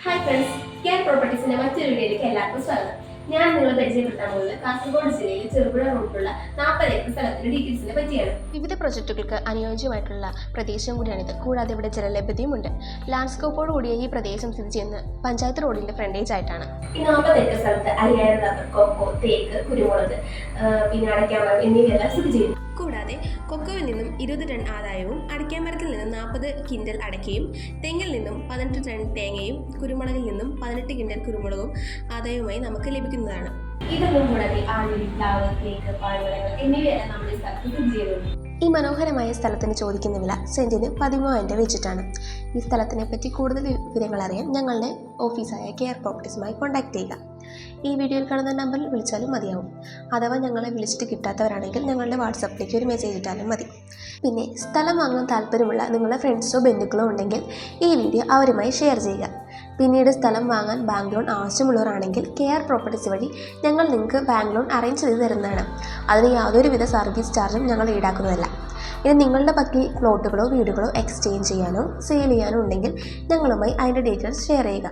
Hi friends, care പ്രോപ്പർട്ടീസിന്റെ മറ്റൊരു വീഡിയോയിലേക്ക് എല്ലാവർക്കും സ്വാഗതം. ഞാൻ നിങ്ങളെ പരിചയപ്പെടുത്താൻ പോകുന്നത് കാസർഗോഡ് ജില്ലയിൽ ചെറുപുഴ റോഡിലുള്ള 40 ഏക്കർ സ്ഥലത്തിന്റെ ഡീറ്റെയിൽസിനെ പറ്റിയാണ്. വിവിധ പ്രൊജക്ടുകൾക്ക് അനുയോജ്യമായിട്ടുള്ള പ്രദേശം കൂടിയാണിത്. കൂടാതെ ഇവിടെ ജലലഭ്യതയുമുണ്ട്. ലാൻഡ്സ്കേപ്പോട് കൂടിയ ഈ പ്രദേശം സ്ഥിതി ചെയ്യുന്നത് പഞ്ചായത്ത് റോഡിന്റെ ഫ്രണ്ടേജ് ആയിട്ടാണ്. ഈ 40 ഏക്കർ സ്ഥലത്ത് 5000 റബ്ബർ, കൊക്കോ, തേക്ക്, കുരുമുളക്, പിന്നെ അടയ്ക്കാമരം എന്നിവയെല്ലാം സ്ഥിതി ചെയ്യുന്നു. കൂടാതെ കൊക്കോയിൽ നിന്നും 20 ടൺ ആദായവും അടയ്ക്കാമരത്തിൽ നിന്നും 40 കിൻഡൽ അടയ്ക്കയും തെങ്ങിൽ നിന്നും 18 ടൺ തേങ്ങയും കുരുമുളകിൽ നിന്നും 18 കിൻഡൽ കുരുമുളകും ആദായവുമായി നമുക്ക് ലഭിക്കുന്നതാണ്. ഇതൊന്നും കൂടാതെ ആഞ്ഞിലി, പ്ലാവ്, തേക്ക്, പാഴ്മരങ്ങൾ എന്നിവയെല്ലാം നമ്മുടെ സ്ഥലത്ത് സ്ഥിതി ചെയ്യുന്നു. ഈ മനോഹരമായ സ്ഥലത്തിന് ചോദിക്കുന്ന വില സെന്റിന് 13,000 വെച്ചിട്ടാണ്. ഈ സ്ഥലത്തിനെ പറ്റി കൂടുതൽ വിവരങ്ങൾ അറിയാൻ ഞങ്ങളുടെ ഓഫീസായ കെയർ പ്രോപ്പർട്ടീസുമായി കോൺടാക്ട് ചെയ്യുക. ഈ വീഡിയോയിൽ കാണുന്ന നമ്പറിൽ വിളിച്ചാലും മതിയാവും. അഥവാ ഞങ്ങളെ വിളിച്ചിട്ട് കിട്ടാത്തവരാണെങ്കിൽ ഞങ്ങളുടെ വാട്സപ്പിലേക്ക് ഒരു മെസ്സേജ് ഇട്ടാലും മതി. പിന്നെ സ്ഥലം വാങ്ങാൻ താല്പര്യമുള്ള നിങ്ങളുടെ ഫ്രണ്ട്സോ ബന്ധുക്കളോ ഉണ്ടെങ്കിൽ ഈ വീഡിയോ അവരുമായി ഷെയർ ചെയ്യുക. പിന്നീട് സ്ഥലം വാങ്ങാൻ ബാങ്ക് ലോൺ ആവശ്യമുള്ളവരാണെങ്കിൽ കെയർ പ്രോപ്പർട്ടീസ് വഴി ഞങ്ങൾ നിങ്ങൾക്ക് ബാങ്ക് ലോൺ അറേഞ്ച് ചെയ്ത് തരുന്നതാണ്. അതിന് യാതൊരുവിധ സർവീസ് ചാർജും ഞങ്ങൾ ഈടാക്കുന്നതല്ല. ഇനി നിങ്ങളുടെ പക്കൽ പ്ലോട്ടുകളോ വീടുകളോ എക്സ്ചേഞ്ച് ചെയ്യാനോ സെയിൽ ചെയ്യാനോ ഉണ്ടെങ്കിൽ ഞങ്ങളുമായി അതിൻ്റെ ഡീറ്റെയിൽസ് ഷെയർ ചെയ്യുക.